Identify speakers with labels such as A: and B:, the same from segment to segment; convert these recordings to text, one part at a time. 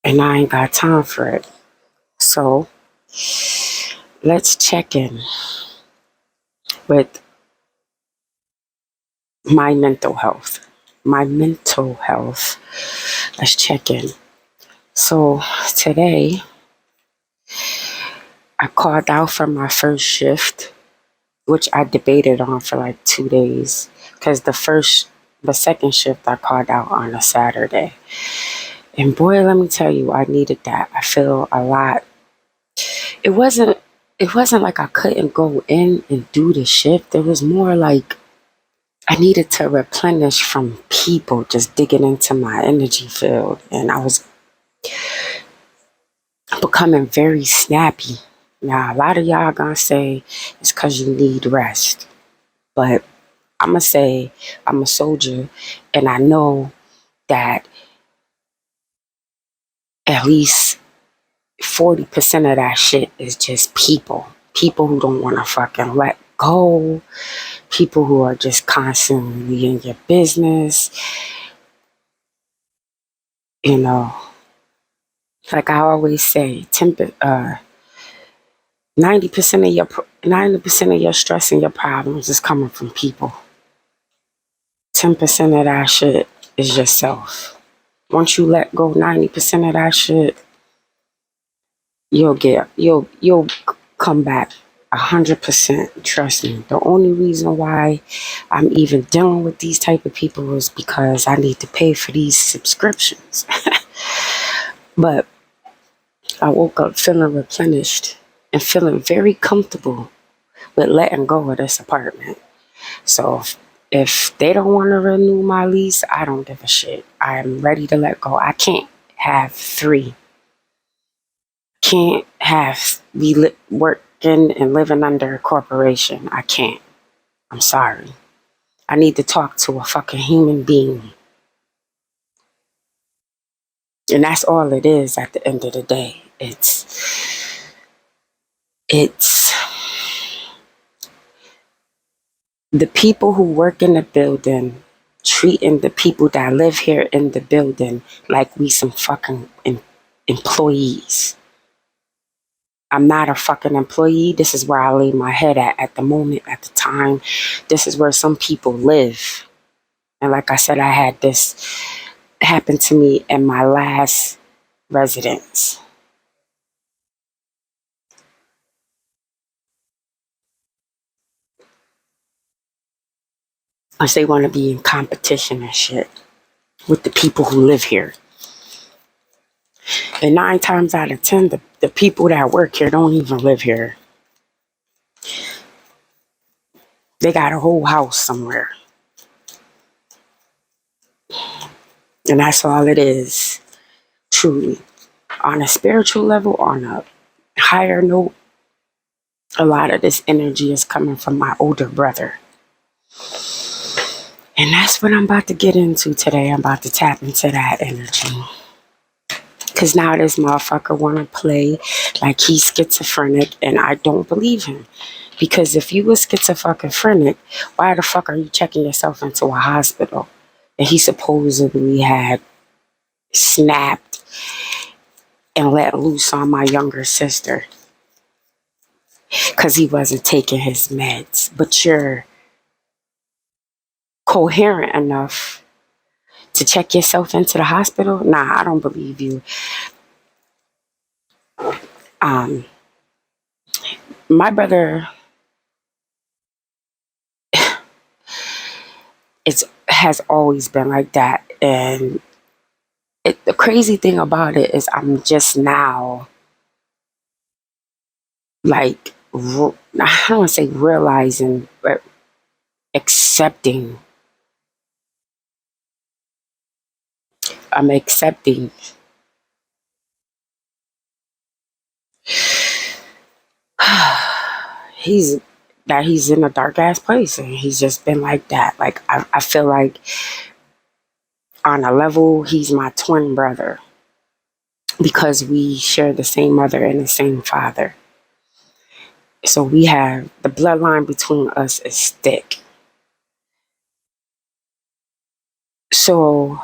A: and I ain't got time for it. So let's check in with my mental health. My mental health. Let's check in. So today I called out for my first shift, which I debated on for like 2 days. Because the second shift I called out on a Saturday. And boy, let me tell you, I needed that. I feel a lot. It wasn't it wasn't like I couldn't go in and do the shift. It was more like I needed to replenish from people just digging into my energy field. And I was becoming very snappy. Now, a lot of y'all gonna say it's because you need rest. But I'm gonna say I'm a soldier and I know that at least 40% of that shit is just people. People who don't want to fucking let go. People who are just constantly in your business. You know, like I always say, 90% of your 90% of your stress and your problems is coming from people. 10% of that shit is yourself. Once you let go 90% of that shit, you'll come back 100%. Trust me. The only reason why I'm even dealing with these type of people is because I need to pay for these subscriptions. But I woke up feeling replenished and feeling very comfortable with letting go of this apartment. So if they don't want to renew my lease, I don't give a shit. I'm ready to let go. I can't have three. Can't have working and living under a corporation. I can't. I'm sorry. I need to talk to a fucking human being. And that's all it is at the end of the day. It's the people who work in the building treating the people that live here in the building like we some fucking employees. I'm not a fucking employee. This is where I lay my head at the moment, at the time. This is where some people live. And like I said, I had this happen to me in my last residence. Because they want to be in competition and shit with the people who live here. And 9 times out of 10, the people that work here don't even live here. They got a whole house somewhere. And that's all it is, truly. On a spiritual level, on a higher note, a lot of this energy is coming from my older brother. And that's what I'm about to get into today. I'm about to tap into that energy. Because now this motherfucker want to play like he's schizophrenic, and I don't believe him. Because if you was schizophrenic, why the fuck are you checking yourself into a hospital? And he supposedly had snapped and let loose on my younger sister because he wasn't taking his meds. But you're coherent enough to check yourself into the hospital? Nah, I don't believe you. Um, my brother, has always been like that, and the crazy thing about it is I'm just now like I don't want to say realizing, but accepting. I'm accepting he's he's in a dark ass place, and he's just been like that. Like I feel like on a level he's my twin brother because we share the same mother and the same father. So we have the bloodline between us is thick. So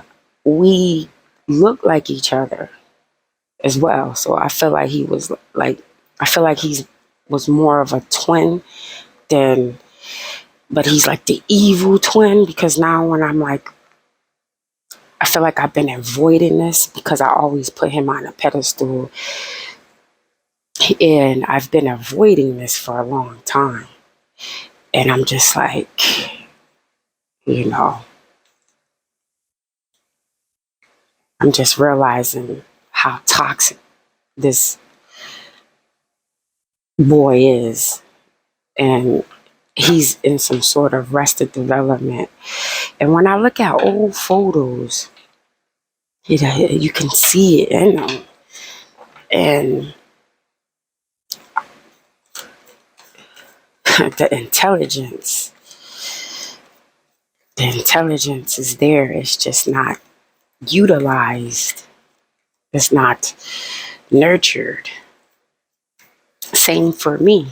A: we look like each other. as well. So I feel like he was like, I feel like he's was more of a twin than, but he's like the evil twin, because now when I'm like, I feel like I've been avoiding this because I always put him on a pedestal, and I've been avoiding this for a long time. And I'm just like, you know, I'm just realizing how toxic this boy is. And he's in some sort of arrested development. And when I look at old photos, you can see it in them. And the intelligence, the intelligence is there. It's just not utilized. It's not nurtured. Same for me.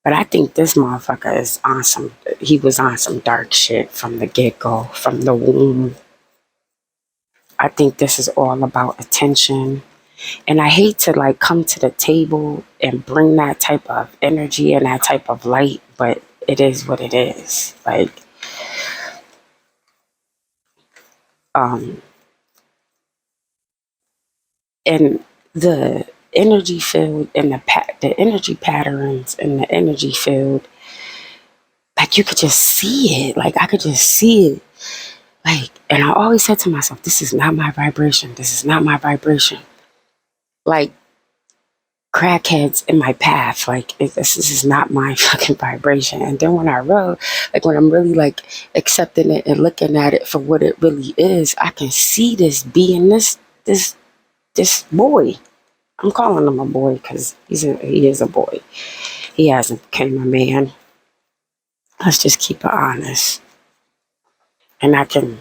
A: But I think this motherfucker is on some, he was on some dark shit from the get-go, from the womb. I think this is all about attention. And I hate to like come to the table and bring that type of energy and that type of light, but it is what it is. Like, and the energy field and the energy patterns and the energy field, like you could just see it. Like I could just see it. Like, and I always said to myself, this is not my vibration. This is not my vibration. Like crackheads in my path. Like this is not my fucking vibration. And then when I wrote, like when I'm really like accepting it and looking at it for what it really is, I can see this being this boy. I'm calling him a boy because he is a boy. He hasn't became a man. Let's just keep it honest. And I can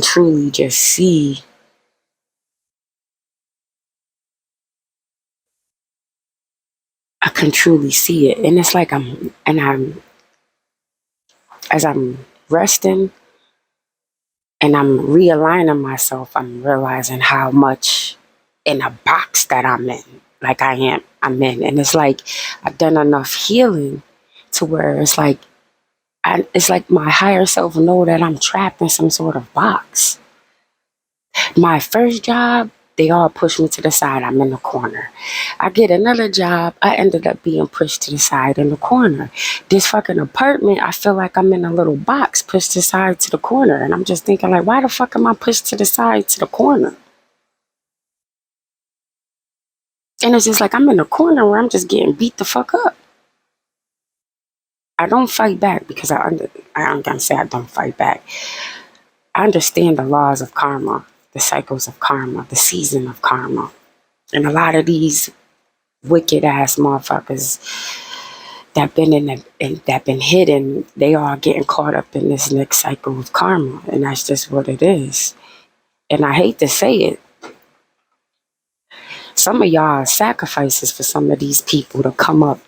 A: truly just see, I can truly see it. And it's like as I'm resting and I'm realigning myself, I'm realizing how much in a box that I'm in. Like I'm in. And it's like I've done enough healing to where it's like, it's like my higher self know that I'm trapped in some sort of box. My first job, they all pushed me to the side. I'm in the corner. I get another job. I ended up being pushed to the side in the corner. This fucking apartment, I feel like I'm in a little box pushed to the side to the corner. And I'm just thinking like, why the fuck am I pushed to the side to the corner? And it's just like I'm in a corner where I'm just getting beat the fuck up. I don't fight back because I'm gonna say I don't fight back. I understand the laws of karma, the cycles of karma, the season of karma. And a lot of these wicked ass motherfuckers that been hidden, they are getting caught up in this next cycle of karma. And that's just what it is. And I hate to say it, some of y'all are sacrifices for some of these people to come up,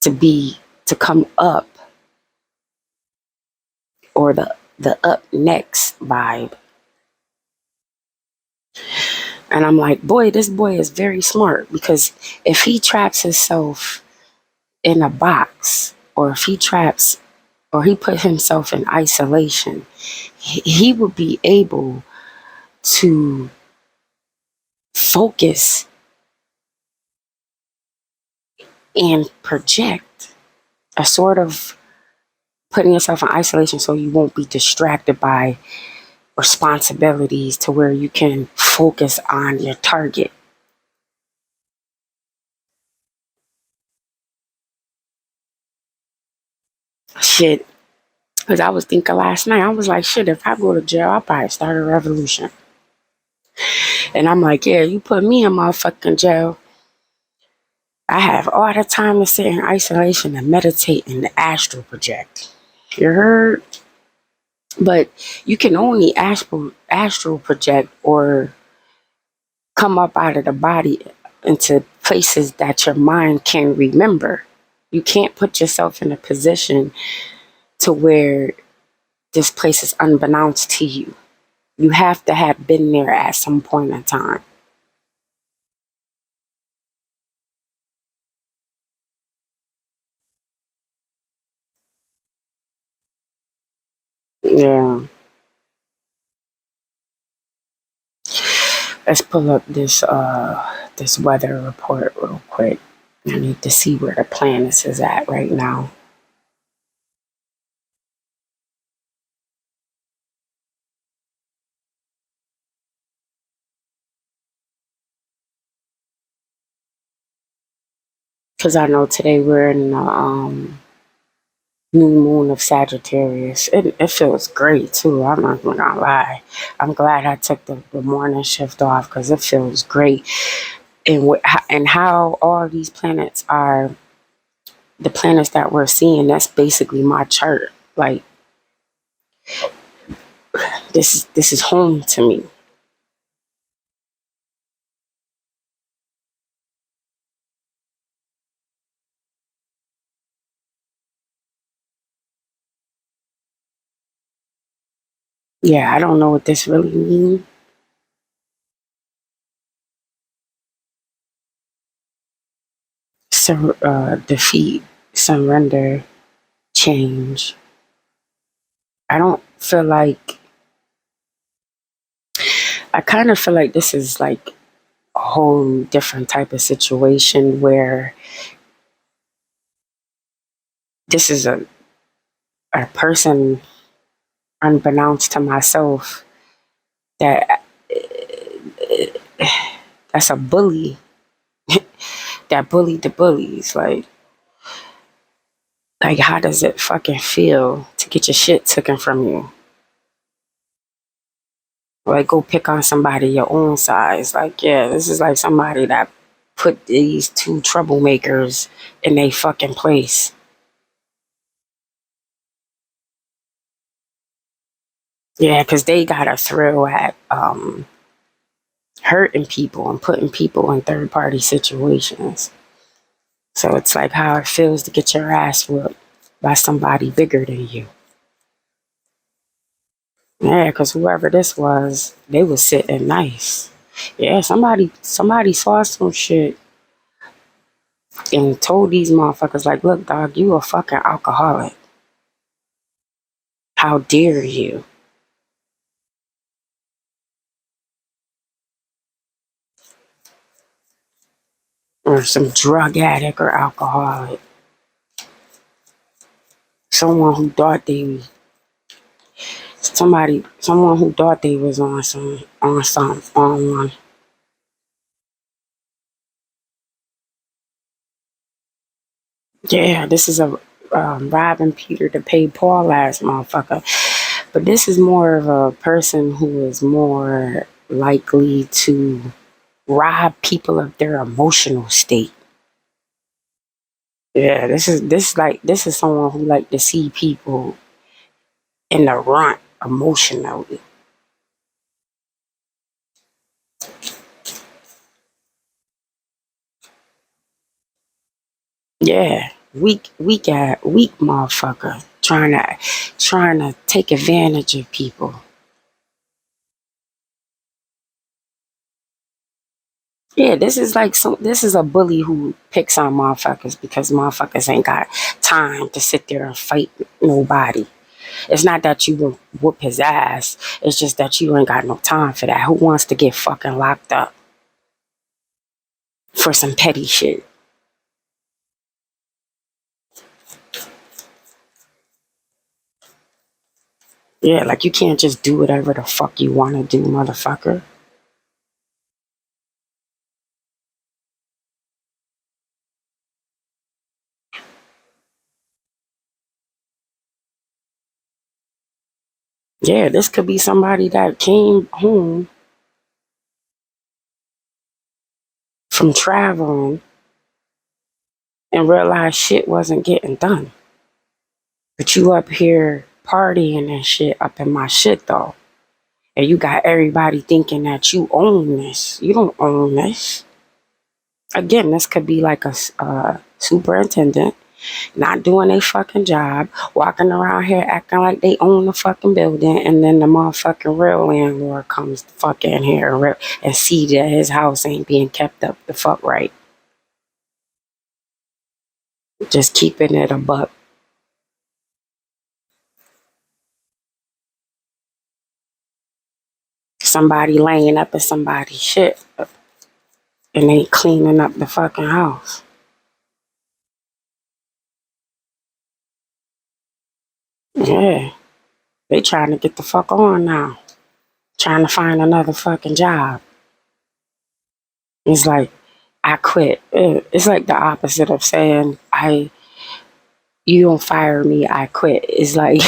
A: to come up, or the up next vibe. And I'm like, boy, this boy is very smart, because if he traps himself in a box, or if he traps, or he put himself in isolation, he would be able to focus and project a sort of putting yourself in isolation so you won't be distracted by responsibilities, to where you can focus on your target. Shit. Because I was thinking last night, I was like, shit, if I go to jail, I'll probably start a revolution. And I'm like, yeah, you put me in motherfucking jail, I have all the time to sit in isolation and meditate and astral project. You heard? But you can only astral project or come up out of the body into places that your mind can remember. You can't put yourself in a position to where this place is unbeknownst to you. You have to have been there at some point in time. Yeah. Let's pull up this weather report real quick. I need to see where the planets is at right now. Because I know today we're in the new moon of Sagittarius. It feels great too. I'm not gonna lie. I'm glad I took the morning shift off because it feels great. And how all these planets are the planets that we're seeing. That's basically my chart. Like this is home to me. Yeah, I don't know what this really means. Defeat, surrender, change. I don't feel like. I kind of feel like this is like a whole different type of situation where this is a person unbeknownst to myself that that's a bully that bullied the bullies. Like how does it fucking feel to get your shit taken from you? Like go pick on somebody your own size. Like yeah, this is like somebody that put these two troublemakers in their fucking place. Yeah, because they got a thrill at hurting people and putting people in third party situations. So it's like how it feels to get your ass whooped by somebody bigger than you. Yeah, because whoever this was, they was sitting nice. Yeah, somebody saw some shit and told these motherfuckers like, look, dog, you a fucking alcoholic. How dare you? Or some drug addict or alcoholic. Someone who thought they someone who thought they was on one. Yeah, this is a robbing Peter to pay Paul ass motherfucker. But this is more of a person who is more likely to rob people of their emotional state. Yeah, this is someone who like to see people in the runt emotionally. Yeah, weak motherfucker trying to take advantage of people. Yeah, this is a bully who picks on motherfuckers because motherfuckers ain't got time to sit there and fight nobody. It's not that you will whoop his ass. It's just that you ain't got no time for that. Who wants to get fucking locked up for some petty shit? Yeah, like you can't just do whatever the fuck you want to do, motherfucker. Yeah, this could be somebody that came home from traveling and realized shit wasn't getting done. But you up here partying and shit up in my shit though. And you got everybody thinking that you own this. You don't own this. Again, this could be like a superintendent not doing a fucking job, walking around here acting like they own the fucking building, and then the motherfucking real landlord comes the fuck in here and see that his house ain't being kept up the fuck right. Just keeping it a buck. somebody laying up in somebody's shit and they cleaning up the fucking house. Yeah. They trying to get the fuck on now. Trying to find another fucking job. It's like, I quit. It's like the opposite of saying, you don't fire me, I quit. It's like,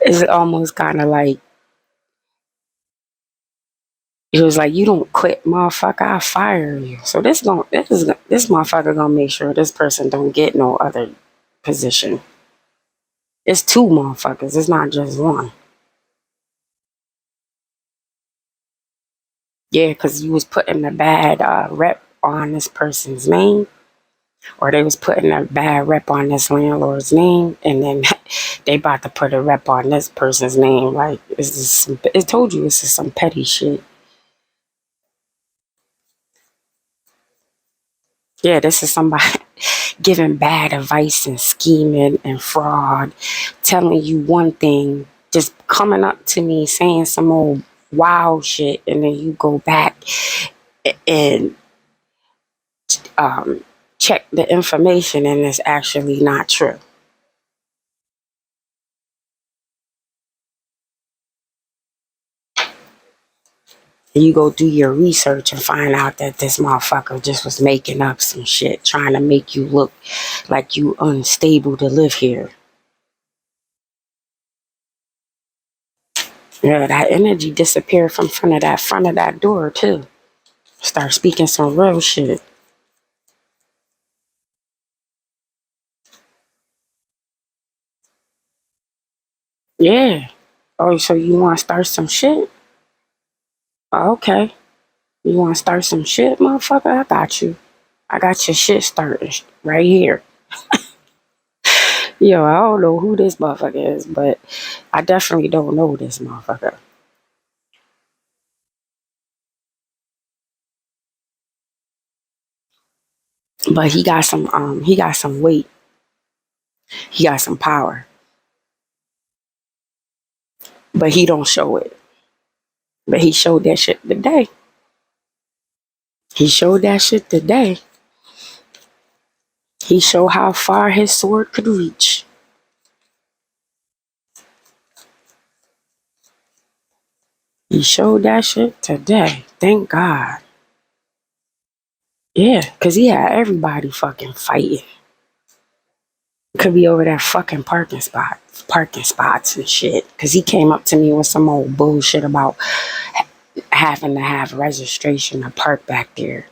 A: it's almost kind of like, it was like, you don't quit, motherfucker, I fire you. So this motherfucker gonna make sure this person don't get no other position. It's two motherfuckers. It's not just one. Yeah, because you was putting a bad rep on this person's name, or they was putting a bad rep on this landlord's name, and then they about to put a rep on this person's name. Like, it told you this is some petty shit. Yeah, this is somebody giving bad advice and scheming and fraud, telling you one thing, just coming up to me saying some old wild shit, and then you go back and check the information and it's actually not true. And you go do your research and find out that this motherfucker just was making up some shit, trying to make you look like you unstable to live here. Yeah, that energy disappeared from front of that door too. Start speaking some real shit. Yeah. Oh, so you want to start some shit? Oh, okay. You want to start some shit, motherfucker? I got you. I got your shit started right here. Yo, I don't know who this motherfucker is, but I definitely don't know this motherfucker. But he got some weight. He got some power. But he don't show it. But he showed that shit today. He showed that shit today. He showed how far his sword could reach. He showed that shit today. Thank God. Yeah, because he had everybody fucking fighting. Could be over that fucking parking spots and shit. Because he came up to me with some old bullshit about having to have registration to park back there.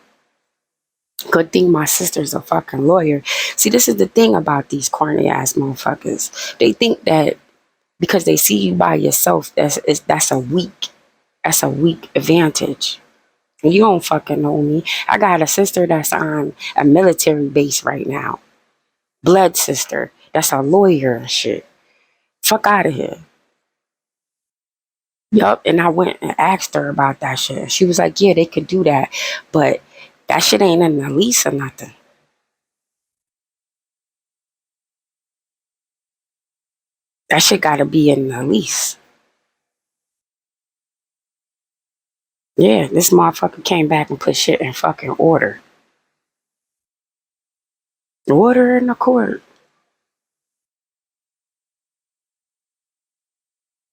A: Good thing my sister's a fucking lawyer. See, this is the thing about these corny ass motherfuckers. They think that because they see you by yourself, that's a weak advantage. You don't fucking know me. I got a sister that's on a military base right now. Blood sister. That's a lawyer and shit. Fuck out of here. Yup. And I went and asked her about that shit. She was like, yeah, they could do that. But that shit ain't in the lease or nothing. That shit gotta be in the lease. Yeah, this motherfucker came back and put shit in fucking order. Order in the court.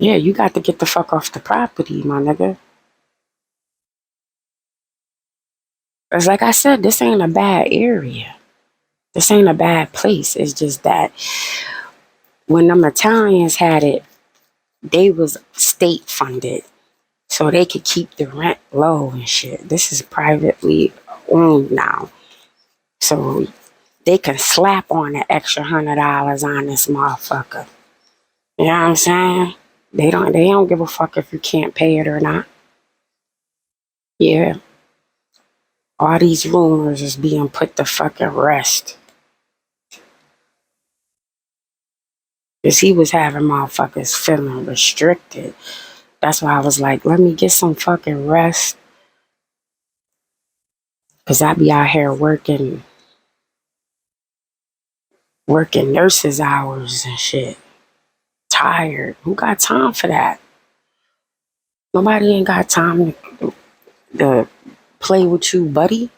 A: Yeah, you got to get the fuck off the property, my nigga. It's like I said, this ain't a bad area. This ain't a bad place. It's just that when them Italians had it, they was state funded. So they could keep the rent low and shit. This is privately owned now. So they can slap on an extra $100 on this motherfucker. You know what I'm saying? They don't give a fuck if you can't pay it or not. Yeah. All these rumors is being put to fucking rest. Cause he was having motherfuckers feeling restricted. That's why I was like, let me get some fucking rest. Cause I be out here working nurses hours and shit. Tired. Who got time for that? Nobody ain't got time to play with you, buddy.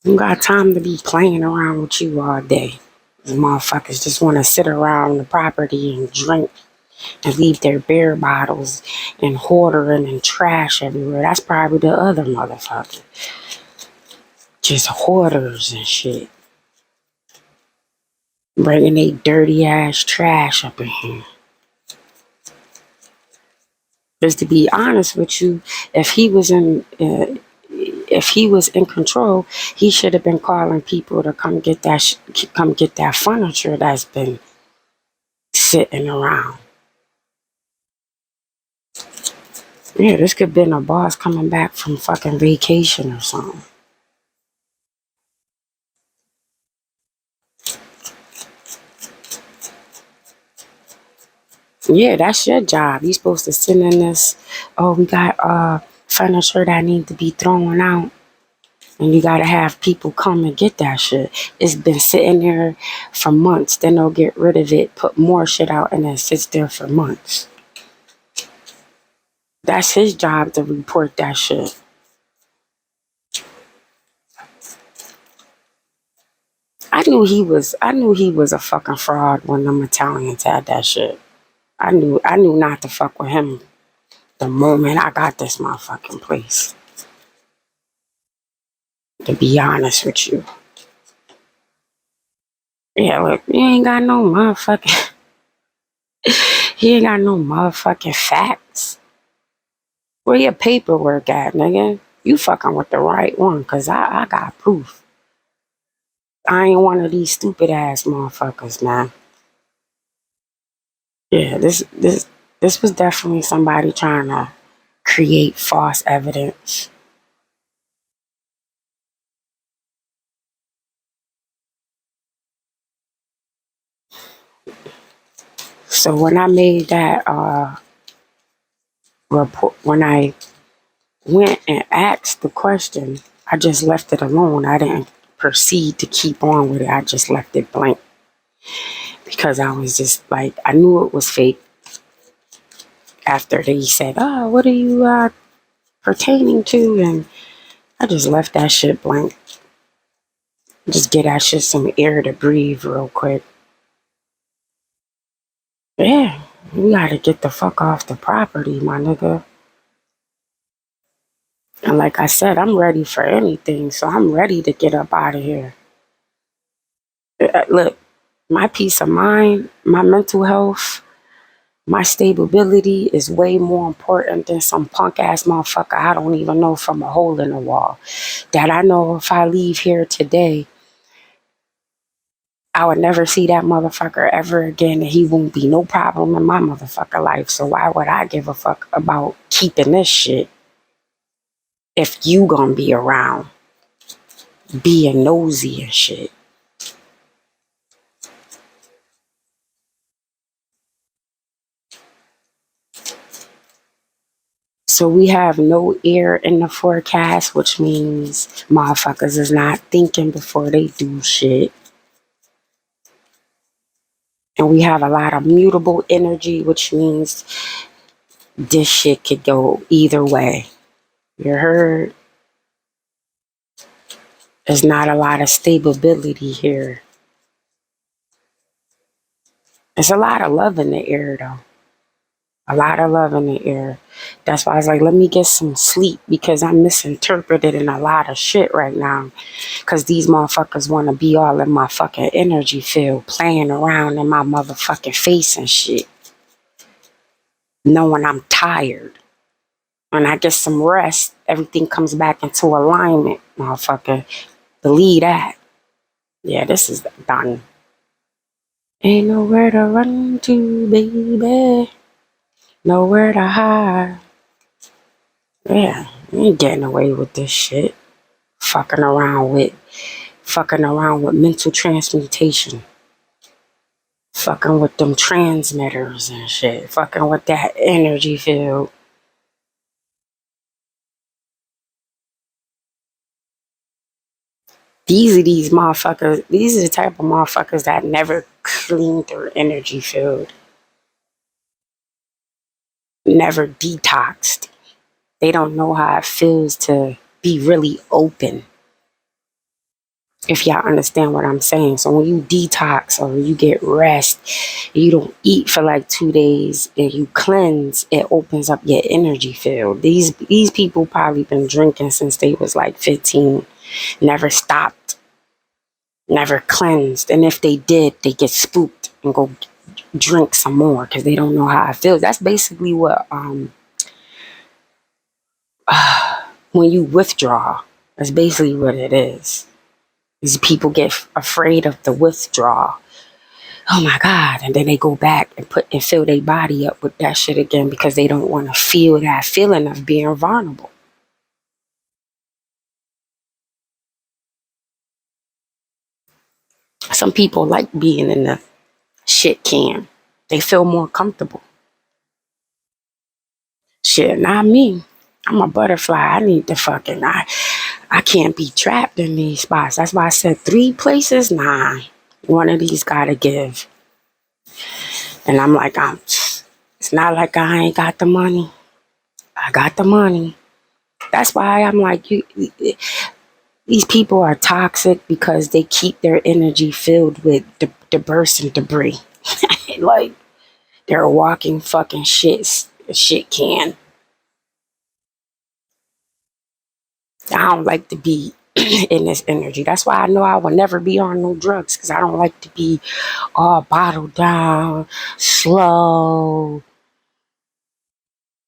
A: You got time to be playing around with you all day. These motherfuckers just want to sit around the property and drink and leave their beer bottles and hoarding and trash everywhere. That's probably the other motherfucker. Just hoarders and shit. Bringing they dirty ass trash up in here. Just to be honest with you, if he was in control, he should have been calling people to come get that furniture that's been sitting around. Yeah, this could have been a boss coming back from fucking vacation or something. Yeah, that's your job. You supposed to send in this, oh, we got furniture that need to be thrown out. And you gotta have people come and get that shit. It's been sitting there for months. Then they'll get rid of it, put more shit out, and then sits there for months. That's his job to report that shit. I knew he was a fucking fraud when them Italians had that shit. I knew not to fuck with him the moment I got this motherfucking place. To be honest with you. Yeah, look, he ain't got no motherfucking facts. Where your paperwork at, nigga? You fucking with the right one, cause I got proof. I ain't one of these stupid ass motherfuckers, man. Yeah, this was definitely somebody trying to create false evidence. So when I made that report, when I went and asked the question, I just left it alone. I didn't proceed to keep on with it. I just left it blank because I was just like, I knew it was fake after they said, oh, what are you pertaining to? And I just left that shit blank. Just get that shit some air to breathe real quick. Yeah, we gotta get the fuck off the property, my nigga. And like I said, I'm ready for anything, so I'm ready to get up out of here. Look, my peace of mind, my mental health, my stability is way more important than some punk ass motherfucker I don't even know from a hole in the wall. That I know if I leave here today, I would never see that motherfucker ever again, and he won't be no problem in my motherfucker life. So why would I give a fuck about keeping this shit if you gonna be around being nosy and shit? So we have no air in the forecast, which means motherfuckers is not thinking before they do shit. And we have a lot of mutable energy, which means this shit could go either way. You heard? There's not a lot of stability here. There's a lot of love in the air, though. A lot of love in the air. That's why I was like, let me get some sleep because I'm misinterpreted in a lot of shit right now. Because these motherfuckers want to be all in my fucking energy field, playing around in my motherfucking face and shit. Knowing I'm tired. When I get some rest, everything comes back into alignment, motherfucker. Believe that. Yeah, this is done. Ain't nowhere to run to, baby. Nowhere to hide. Yeah, you ain't getting away with this shit. Fucking around with mental transmutation. Fucking with them transmitters and shit. Fucking with that energy field. These are the type of motherfuckers that never cleaned their energy field, never detoxed. They don't know how it feels to be really open, if y'all understand what I'm saying. So when you detox or you get rest, you don't eat for like 2 days and you cleanse, it opens up your energy field. These people probably been drinking since they was like 15, never stopped, never cleansed. And if they did, they get spooked and go drink some more because they don't know how it feels. That's basically what when you withdraw, that's basically what it is. These people get afraid of the withdrawal. Oh my God. And then they go back and fill their body up with that shit again because they don't want to feel that feeling of being vulnerable. Some people like being in the shit can. They feel more comfortable. Shit, not me. I'm a butterfly. I need to I can't be trapped in these spots. That's why I said 3 places. Nah, one of these gotta give. And I'm like, it's not like I ain't got the money. I got the money. That's why I'm like, these people are toxic because they keep their energy filled with debris and debris. Like, they're a walking fucking shit can. I don't like to be in this energy. That's why I know I will never be on no drugs, because I don't like to be all bottled down, slow,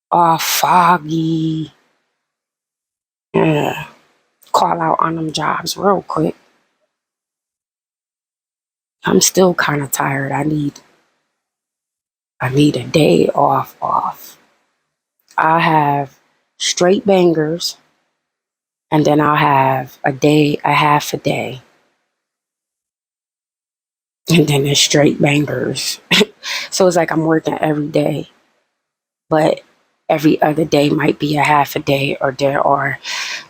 A: all foggy. Yeah. Call out on them jobs real quick. I'm still kind of tired. I need a day off. I'll have straight bangers, and then I'll have a half a day, and then it's straight bangers. So it's like I'm working every day, but every other day might be a half a day, or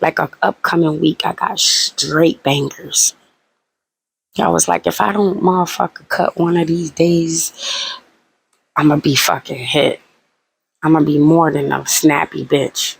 A: like a upcoming week I got straight bangers. I was like, if I don't motherfucker cut one of these days, I'm gonna be fucking hit. I'm gonna be more than a snappy bitch.